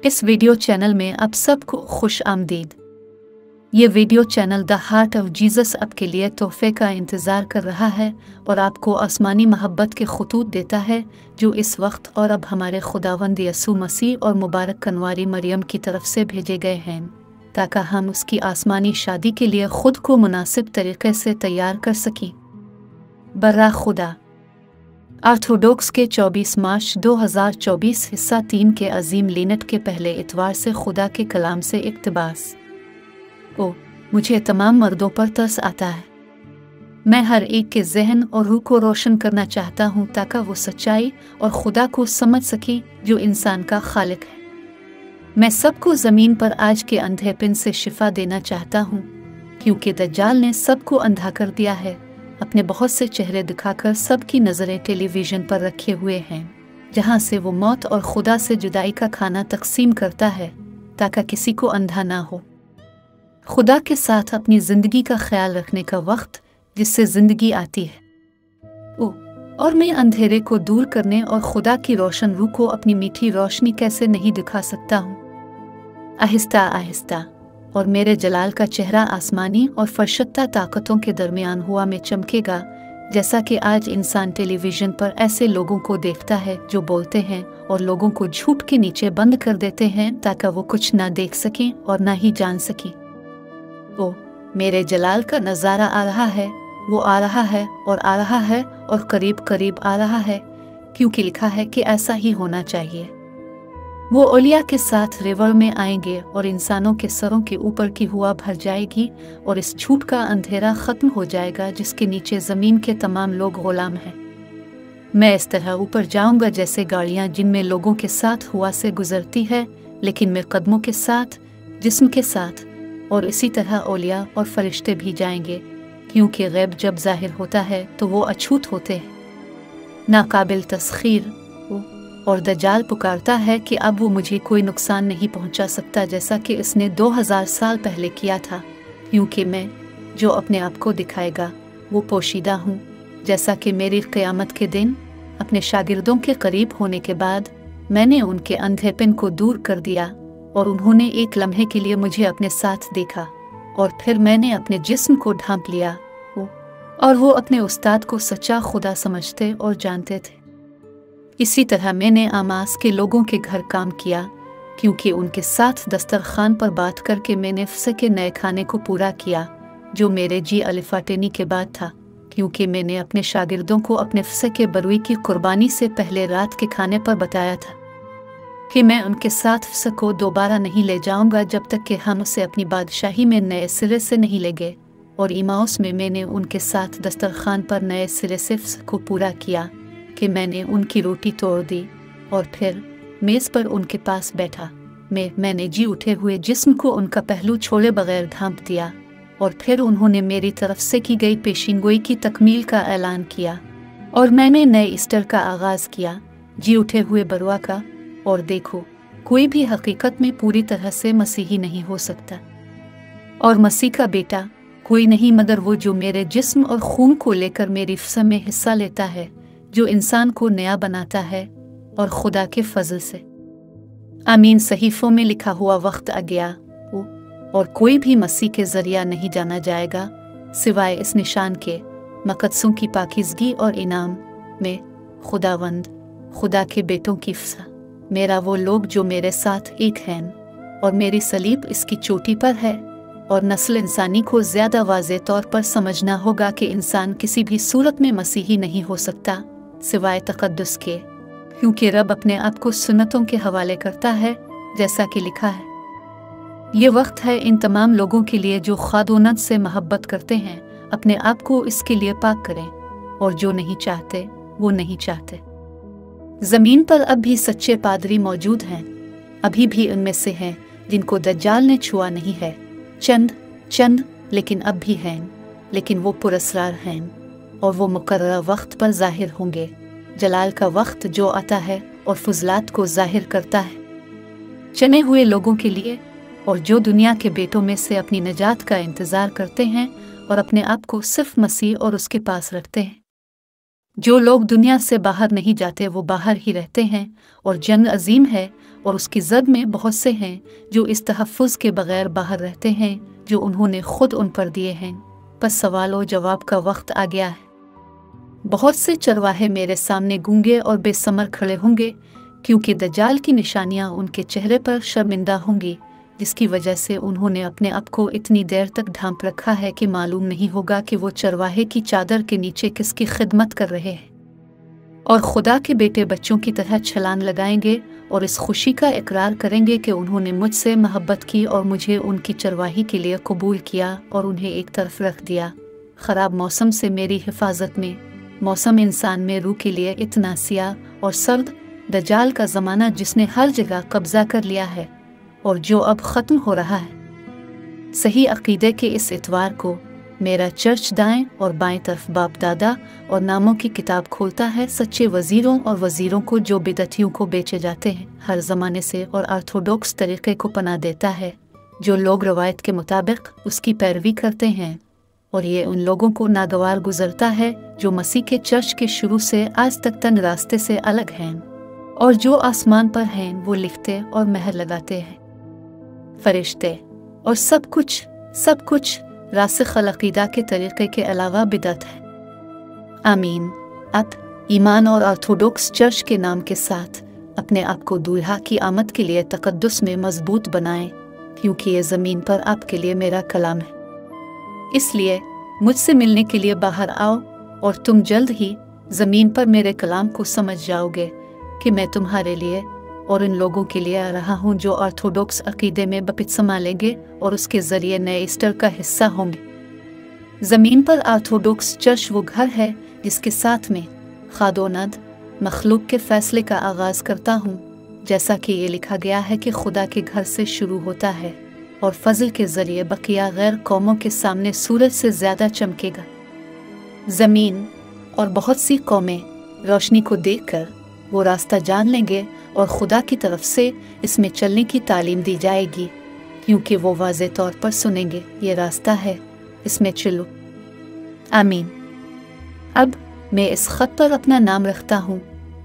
इस video channel में आप सबको खुश आमदीद। ये video channel the heart of Jesus आपके लिए तोहफे का इंतज़ार कर रहा है और आपको आसमानी मोहब्बत के खतूत देता है जो इस वक्त और अब हमारे खुदावंद यसू मसीह और मुबारक कनवारी मरियम की तरफ से भेजे गए हैं, ताकि हम उसकी आसमानी शादी के लिए ख़ुद को मुनासिब तरीके से तैयार कर सकें। बर्रा खुदा ऑर्थोडॉक्स के 24 मार्च 2024 हिस्सा 3 के अजीम लीनट के पहले इतवार से खुदा के कलाम से इक़्तिबास। मुझे तमाम मर्दों पर तरस आता है। मैं हर एक के जहन और रूह को रोशन करना चाहता हूँ ताकि वो सच्चाई और खुदा को समझ सके जो इंसान का खालिक है। मैं सबको ज़मीन पर आज के अंधेपन से शिफा देना चाहता हूँ, क्योंकि दज्जाल ने सबको अंधा कर दिया है, अपने बहुत से चेहरे दिखाकर सबकी नज़रें टेलीविज़न पर रखे हुए हैं, जहाँ से वो मौत और खुदा से जुदाई का खाना तकसीम करता है ताकि किसी को अंधा ना हो। खुदा के साथ अपनी ज़िंदगी का ख्याल रखने का वक्त जिससे ज़िंदगी आती है। और मैं अंधेरे को दूर करने और खुदा की रोशन रूह को अपनी मीठी रोशनी कैसे नहीं दिखा सकता हूँ। आहिस्ता आहिस्ता और मेरे जलाल का चेहरा आसमानी और फरशत्ता ताकतों के दरमियान हुआ में चमकेगा, जैसा कि आज इंसान टेलीविज़न पर ऐसे लोगों को देखता है जो बोलते हैं और लोगों को झूठ के नीचे बंद कर देते हैं ताकि वो कुछ ना देख सकें और ना ही जान सकें। मेरे जलाल का नज़ारा आ रहा है, वो आ रहा है और आ रहा है और करीब करीब आ रहा है, क्योंकि लिखा है कि ऐसा ही होना चाहिए। वो औलिया के साथ रिवर में आएंगे और इंसानों के सरों के ऊपर की हुआ भर जाएगी और इस झूठ का अंधेरा ख़त्म हो जाएगा जिसके नीचे ज़मीन के तमाम लोग ग़ुलाम हैं। मैं इस तरह ऊपर जाऊंगा जैसे गाड़ियाँ जिनमें लोगों के साथ हुआ से गुजरती है, लेकिन मैं कदमों के साथ, जिस्म के साथ, और इसी तरह औलिया और फरिश्ते भी जाएंगे, क्योंकि गैब जब ज़ाहिर होता है तो वो अछूत होते हैं, नाकाबिल तस्खीर। और दज्जाल पुकारता है कि अब वो मुझे कोई नुकसान नहीं पहुंचा सकता, जैसा कि इसने 2000 साल पहले किया था, क्योंकि मैं जो अपने आप को दिखाएगा वो पोशीदा हूँ। जैसा कि मेरी क़यामत के दिन अपने शागिर्दों के करीब होने के बाद मैंने उनके अंधेपन को दूर कर दिया और उन्होंने एक लम्हे के लिए मुझे अपने साथ देखा, और फिर मैंने अपने जिस्म को ढांप लिया और वो अपने उस्ताद को सच्चा खुदा समझते और जानते थे। इसी तरह मैंने आमास के लोगों के घर काम किया, क्योंकि उनके साथ दस्तरखान पर बात करके मैंने फ़से के नए खाने को पूरा किया जो मेरे जी अलिफाटेनी के बाद था, क्योंकि मैंने अपने शागिर्दों को अपने फ़से के बरुई की कुर्बानी से पहले रात के खाने पर बताया था कि मैं उनके साथ फ़से को दोबारा नहीं ले जाऊंगा जब तक कि हम उसे अपनी बादशाही में नए सिरे से नहीं ले गए। और इमाउस में मैंने उनके साथ दस्तरखान पर नए सिरे से फ़से को पूरा किया कि मैंने उनकी रोटी तोड़ दी और फिर मेज़ पर उनके पास बैठा। मैंने जी उठे हुए जिस्म को उनका पहलू छोड़े बगैर ढांप दिया, और फिर उन्होंने मेरी तरफ से की गई पेशिनगोई की तकमील का ऐलान किया, और मैंने नए ईस्टर का आगाज़ किया, जी उठे हुए बरुआ का। और देखो, कोई भी हकीकत में पूरी तरह से मसीही नहीं हो सकता, और मसीह का बेटा कोई नहीं मगर वो जो मेरे जिस्म और खून को लेकर मेरी फ़से में हिस्सा लेता है, जो इंसान को नया बनाता है और खुदा के फजल से। आमीन। सहीफ़ों में लिखा हुआ वक्त आ गया, और कोई भी मसीह के ज़रिया नहीं जाना जाएगा सिवाय इस निशान के, मक़दसों की पाकीज़गी और इनाम में खुदावंद खुदा के बेटों की फ़सा मेरा वो लोग जो मेरे साथ एक हैं, और मेरी सलीब इसकी चोटी पर है। और नस्ल इंसानी को ज़्यादा वाज़े तौर पर समझना होगा कि इंसान किसी भी सूरत में मसीही नहीं हो सकता सिवाय तक़द्दुस के, क्योंकि रब अपने आप को सुन्नतों के हवाले करता है, जैसा कि लिखा है। ये वक्त है इन तमाम लोगों के लिए जो ख़ादोनत से महब्बत करते हैं, अपने आप को इसके लिए पाक करें, और जो नहीं चाहते वो नहीं चाहते। ज़मीन पर अब भी सच्चे पादरी मौजूद हैं, अभी भी उनमें से हैं जिनको दज्जाल ने छुआ नहीं है, चंद लेकिन अब भी हैं, लेकिन वो पुरस्रार हैं, और वो मुकर्रर वक्त पर ज़ाहिर होंगे। जलाल का वक्त जो आता है और फुजलात को ज़ाहिर करता है चने हुए लोगों के लिए, और जो दुनिया के बेटों में से अपनी नजात का इंतज़ार करते हैं और अपने आप को सिर्फ मसीह और उसके पास रखते हैं। जो लोग दुनिया से बाहर नहीं जाते वो बाहर ही रहते हैं, और जंग अजीम है और उसकी जद में बहुत से हैं जो इस तहफ़्फ़ुज़ के बग़ैर बाहर रहते हैं जो उन्होंने खुद उन पर दिए हैं। बस सवाल और जवाब का वक्त आ गया है। बहुत से चरवाहे मेरे सामने गूंगे और बेसमर खड़े होंगे, क्योंकि दज्जाल की निशानियां उनके चेहरे पर शर्मिंदा होंगी, जिसकी वजह से उन्होंने अपने आप को इतनी देर तक ढांप रखा है कि मालूम नहीं होगा कि वो चरवाहे की चादर के नीचे किसकी खिदमत कर रहे हैं, और खुदा के बेटे बच्चों की तरह छलांग लगाएंगे और इस खुशी का इकरार करेंगे कि उन्होंने मुझसे मोहब्बत की और मुझे उनकी चरवाही के लिए कबूल किया और उन्हें एक तरफ रख दिया। ख़राब मौसम से मेरी हिफाजत में, मौसम इंसान में रूह के लिए इतना सियाह और सर्द, दज्जाल का ज़माना जिसने हर जगह कब्ज़ा कर लिया है और जो अब ख़त्म हो रहा है। सही अक़ीदे के इस इतवार को मेरा चर्च दाएं और बाएं तरफ बाप दादा और नामों की किताब खोलता है सच्चे वज़ीरों और वज़ीरों को जो बिदअतियों को बेचे जाते हैं हर ज़माने से, और ऑर्थोडॉक्स तरीक़े को पनाह देता है जो लोग रवायत के मुताबिक उसकी पैरवी करते हैं, और ये उन लोगों को नागवार गुजरता है जो मसीह के चर्च के शुरू से आज तक तन रास्ते से अलग हैं, और जो आसमान पर हैं वो लिखते और महर लगाते हैं। फरिश्ते और सब कुछ रासिख़ अक़ीदा के तरीक़े के अलावा बिदअत है। आमीन। अब ईमान और ऑर्थोडॉक्स चर्च के नाम के साथ अपने आप को दूल्हा की आमद के लिए तक़द्दुस में मजबूत बनाएं, क्योंकि ये ज़मीन पर आपके लिए मेरा कलाम है। इसलिए मुझसे मिलने के लिए बाहर आओ और तुम जल्द ही ज़मीन पर मेरे कलाम को समझ जाओगे कि मैं तुम्हारे लिए और इन लोगों के लिए आ रहा हूँ जो ऑर्थोडॉक्स अक़ीदे में बपतिस्मा लेंगे और उसके ज़रिए नए ईस्टर का हिस्सा होंगे। ज़मीन पर ऑर्थोडॉक्स चर्च वो घर है जिसके साथ में खादोनद मखलूक के फ़ैसले का आगाज़ करता हूँ, जैसा कि ये लिखा गया है कि खुदा के घर से शुरू होता है और फजल के ज़रिए बकिया गैर कौमों के सामने सूरज से ज़्यादा चमकेगा। ज़मीन और बहुत सी कौमें रोशनी को देखकर वो रास्ता जान लेंगे और खुदा की तरफ से इसमें चलने की तालीम दी जाएगी, क्योंकि वो वाज़े तौर पर सुनेंगे ये रास्ता है, इसमें चलो। आमीन। अब मैं इस ख़त पर अपना नाम रखता हूँ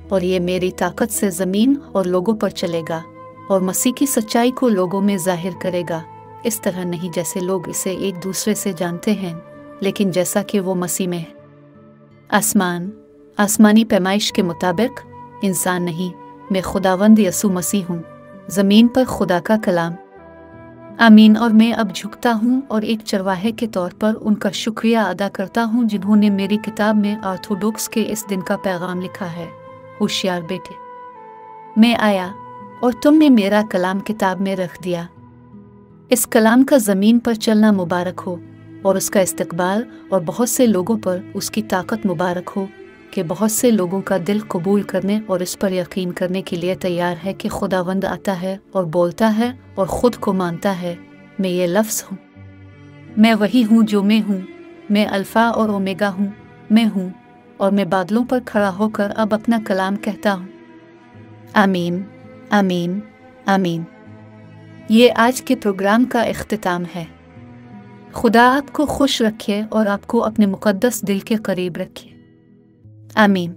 और ये मेरी ताकत से ज़मीन और लोगों पर चलेगा और मसीह की सच्चाई को लोगों में ज़ाहिर करेगा, इस तरह नहीं जैसे लोग इसे एक दूसरे से जानते हैं, लेकिन जैसा कि वो मसीह में है। आसमानी पैमाइश के मुताबिक इंसान नहीं, मैं खुदावंद यसू मसीह हूँ, ज़मीन पर खुदा का कलाम। आमीन। और मैं अब झुकता हूँ और एक चरवाहे के तौर पर उनका शुक्रिया अदा करता हूँ जिन्होंने मेरी किताब में ऑर्थोडॉक्स के इस दिन का पैगाम लिखा है। होशियार बेटे, मैं आया और तुमने मेरा कलाम किताब में रख दिया। इस कलाम का ज़मीन पर चलना मुबारक हो और उसका इस्तकबाल और बहुत से लोगों पर उसकी ताकत मुबारक हो कि बहुत से लोगों का दिल कबूल करने और इस पर यकीन करने के लिए तैयार है कि खुदावंद आता है और बोलता है और ख़ुद को मानता है, मैं ये लफ्ज़ हूँ, मैं वही हूँ जो मैं हूँ, मैं अल्फ़ा और ओमेगा हूँ, मैं हूँ, और मैं बादलों पर खड़ा होकर अब अपना कलाम कहता हूँ। आमीन, आमीन, आमीन। ये आज के प्रोग्राम का इख्तिताम है। खुदा आपको खुश रखे और आपको अपने मुक़द्दस दिल के करीब रखे। आमीन।